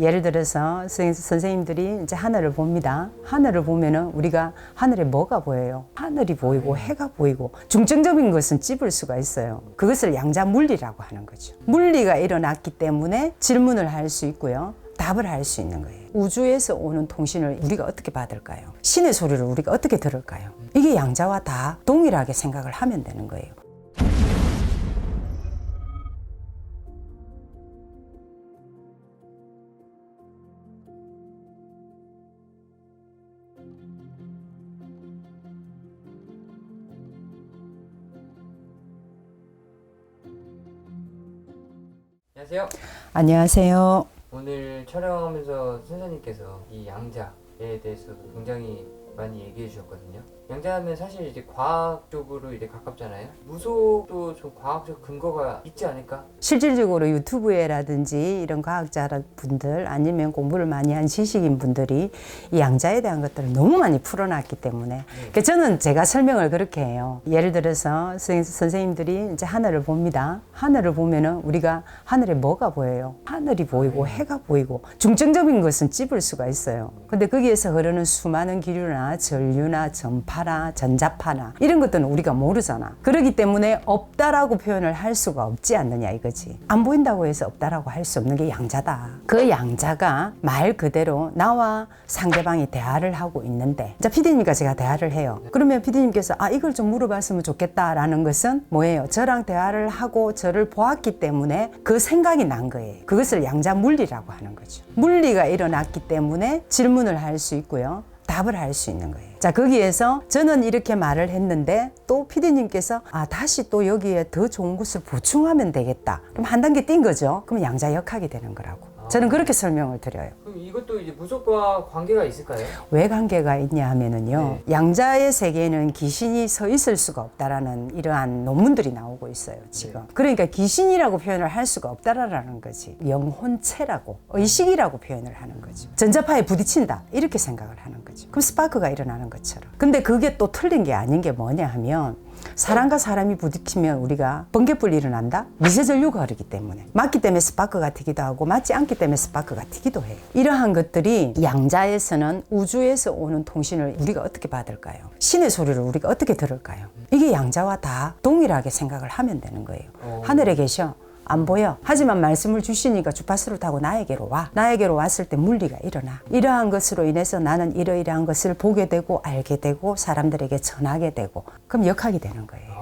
예를 들어서 선생님들이 이제 하늘을 봅니다. 하늘을 보면은 우리가 하늘에 뭐가 보여요? 하늘이 보이고 해가 보이고 중증적인 것은 찝을 수가 있어요. 그것을 양자 물리라고 하는 거죠. 물리가 일어났기 때문에 질문을 할 수 있고요. 답을 할 수 있는 거예요. 우주에서 오는 통신을 우리가 어떻게 받을까요? 신의 소리를 우리가 어떻게 들을까요? 이게 양자와 다 동일하게 생각을 하면 되는 거예요. 안녕하세요. 안녕하세요. 오늘 촬영하면서 선생님께서 이 양자에 대해서 굉장히 많이 얘기해 주셨거든요. 양자하면 사실 이제 과학 쪽으로 이제 가깝잖아요. 무속도 좀 과학적 근거가 있지 않을까? 실질적으로 유튜브에라든지 이런 과학자분들 아니면 공부를 많이 한 지식인 분들이 이 양자에 대한 것들을 너무 많이 풀어놨기 때문에 저는 제가 설명을 그렇게 해요. 예를 들어서 선생님들이 이제 하늘을 봅니다. 하늘을 보면은 우리가 하늘에 뭐가 보여요? 하늘이 보이고 해가 보이고 중증적인 것은 찝을 수가 있어요. 근데 거기에서 흐르는 수많은 기류나 전류나 전파나 전자파나 이런 것들은 우리가 모르잖아. 그렇기 때문에 없다라고 표현을 할 수가 없지 않느냐 이거지. 안 보인다고 해서 없다라고 할 수 없는 게 양자다. 그 양자가 말 그대로 나와 상대방이 대화를 하고 있는데, 자, PD님과 제가 대화를 해요. 그러면 PD님께서 이걸 좀 물어봤으면 좋겠다라는 것은 뭐예요? 저랑 대화를 하고 저를 보았기 때문에 그 생각이 난 거예요. 그것을 양자 물리라고 하는 거죠. 물리가 일어났기 때문에 질문을 할 수 있고요. 답을 할 수 있는 거예요. 자, 거기에서 저는 이렇게 말을 했는데 또 PD님께서 다시 또 여기에 더 좋은 것을 보충하면 되겠다. 그럼 한 단계 뛴 거죠. 그럼 양자역학이 되는 거라고. 저는 그렇게 설명을 드려요. 그럼 이것도 이제 무속과 관계가 있을까요? 왜 관계가 있냐 하면은요. 양자의 세계에는 귀신이 서 있을 수가 없다라는 이러한 논문들이 나오고 있어요, 지금. 그러니까 귀신이라고 표현을 할 수가 없다라는 거지. 영혼체라고, 의식이라고 표현을 하는 거죠. 전자파에 부딪힌다. 이렇게 생각을 하는 거죠. 그럼 스파크가 일어나는 것처럼. 근데 그게 또 틀린 게 아닌 게 뭐냐 하면 사람과 사람이 부딪히면 우리가 번개불이 일어난다? 미세전류가 흐르기 때문에. 맞기 때문에 스파크가 튀기도 하고 맞지 않기 때문에 스파크가 튀기도 해요. 이러한 것들이 양자에서는 우주에서 오는 통신을 우리가 어떻게 받을까요? 신의 소리를 우리가 어떻게 들을까요? 이게 양자와 다 동일하게 생각을 하면 되는 거예요. 하늘에 계셔. 안 보여. 하지만 말씀을 주시니까 주파수를 타고 나에게로 와. 나에게로 왔을 때 물리가 일어나. 이러한 것으로 인해서 나는 이러이러한 것을 보게 되고 알게 되고 사람들에게 전하게 되고 그럼 역학이 되는 거예요.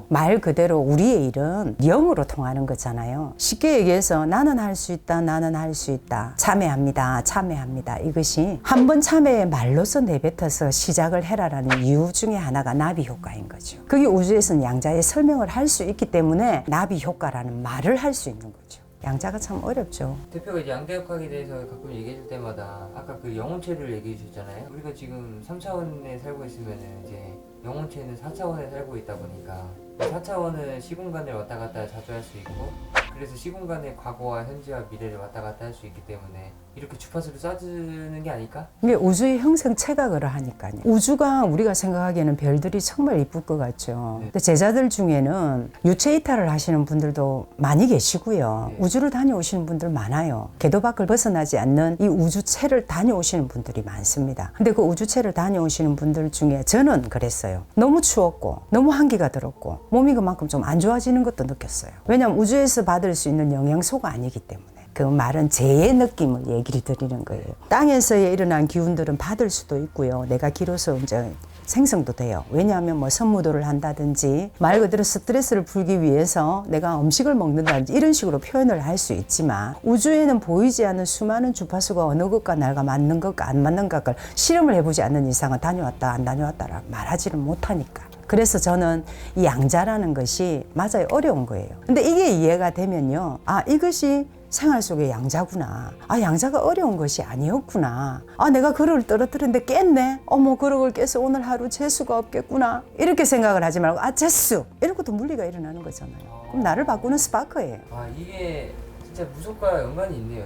말 그대로 우리의 일은 영으로 통하는 거잖아요. 쉽게 얘기해서 나는 할 수 있다. 나는 할 수 있다. 참여합니다. 참여합니다. 이것이 한번 참여의 말로서 내뱉어서 시작을 해라라는 이유 중에 하나가 나비 효과인 거죠. 그게 우주에서는 양자의 설명을 할 수 있기 때문에 나비 효과라는 말을 할 수 있는 거죠. 양자가 참 어렵죠. 대표가 이제 양자역학에 대해서 가끔 얘기해 줄 때마다 아까 그 영혼체를 얘기해 주셨잖아요. 우리가 지금 3차원에 살고 있으면 이제 영혼체는 4차원에 살고 있다 보니까 4차원은 시공간을 왔다 갔다 자주 할 수 있고, 그래서 시공간의 과거와 현재와 미래를 왔다 갔다 할 수 있기 때문에 이렇게 주파수를 쏴주는 게 아닐까? 이게 우주의 형성체가 그러하니까요. 우주가 우리가 생각하기에는 별들이 정말 이쁠 것 같죠. 근데 제자들 중에는 유체 이탈을 하시는 분들도 많이 계시고요. 우주를 다녀오시는 분들 많아요. 궤도 밖을 벗어나지 않는 이 우주체를 다녀오시는 분들이 많습니다. 근데 그 우주체를 다녀오시는 분들 중에 저는 그랬어요. 너무 추웠고 너무 한기가 들었고 몸이 그만큼 좀 안 좋아지는 것도 느꼈어요. 왜냐하면 우주에서 받을 수 있는 영양소가 아니기 때문에. 그 말은 제의 느낌을 얘기를 드리는 거예요. 땅에서의 일어난 기운들은 받을 수도 있고요. 내가 기로서 이제 생성도 돼요. 왜냐하면 뭐 선무도를 한다든지 말 그대로 스트레스를 풀기 위해서 내가 음식을 먹는다든지 이런 식으로 표현을 할 수 있지만 우주에는 보이지 않는 수많은 주파수가 어느 것과 나가 맞는 것과 안 맞는 것을 실험을 해보지 않는 이상은 다녀왔다 안 다녀왔다라 말하지를 못하니까. 그래서 저는 이 양자라는 것이 맞아요. 어려운 거예요. 근데 이게 이해가 되면요. 이것이 생활 속의 양자구나. 양자가 어려운 것이 아니었구나. 내가 그릇을 떨어뜨렸는데 깼네. 그릇을 깨서 오늘 하루 재수가 없겠구나. 이렇게 생각을 하지 말고 재수. 이런 것도 물리가 일어나는 거잖아요. 그럼 나를 바꾸는 스파크예요. 이게 진짜 무속과 연관이 있네요.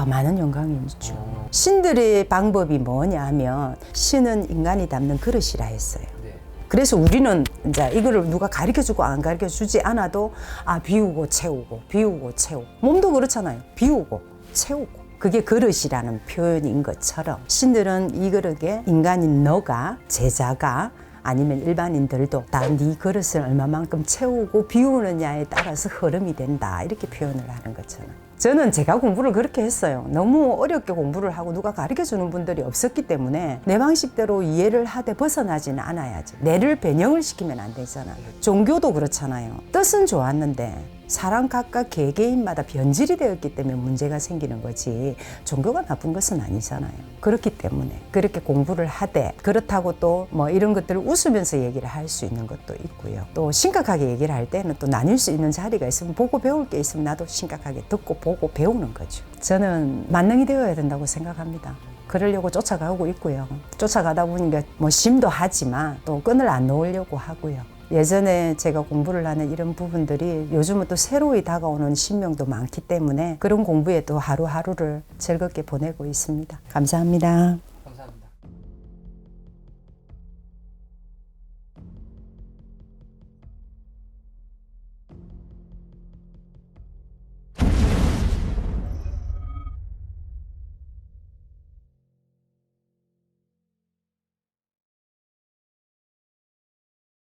많은 연관이 있죠. 신들의 방법이 뭐냐 하면 신은 인간이 담는 그릇이라 했어요. 그래서 우리는 이제 이거를 누가 가르쳐주고 안 가르쳐주지 않아도 비우고 채우고 비우고 채우고 몸도 그렇잖아요. 비우고 채우고 그게 그릇이라는 표현인 것처럼 신들은 이 그릇에 인간인 너가 제자가 아니면 일반인들도 다 네 그릇을 얼마만큼 채우고 비우느냐에 따라서 흐름이 된다 이렇게 표현을 하는 것처럼 저는 제가 공부를 그렇게 했어요. 너무 어렵게 공부를 하고 누가 가르쳐주는 분들이 없었기 때문에 내 방식대로 이해를 하되 벗어나지는 않아야지. 뇌를 변형을 시키면 안 되잖아. 종교도 그렇잖아요. 뜻은 좋았는데 사람 각각 개개인마다 변질이 되었기 때문에 문제가 생기는 거지 종교가 나쁜 것은 아니잖아요. 그렇기 때문에 그렇게 공부를 하되 그렇다고 또 뭐 이런 것들을 웃으면서 얘기를 할 수 있는 것도 있고요. 또 심각하게 얘기를 할 때는 또 나뉠 수 있는 자리가 있으면 보고 배울 게 있으면 나도 심각하게 듣고 보고 배우는 거죠. 저는 만능이 되어야 된다고 생각합니다. 그러려고 쫓아가고 있고요. 쫓아가다 보니까 뭐 심도 하지만 또 끈을 안 놓으려고 하고요. 예전에 제가 공부를 하는 이런 부분들이 요즘은 또 새로이 다가오는 신명도 많기 때문에 그런 공부에 또 하루하루를 즐겁게 보내고 있습니다. 감사합니다.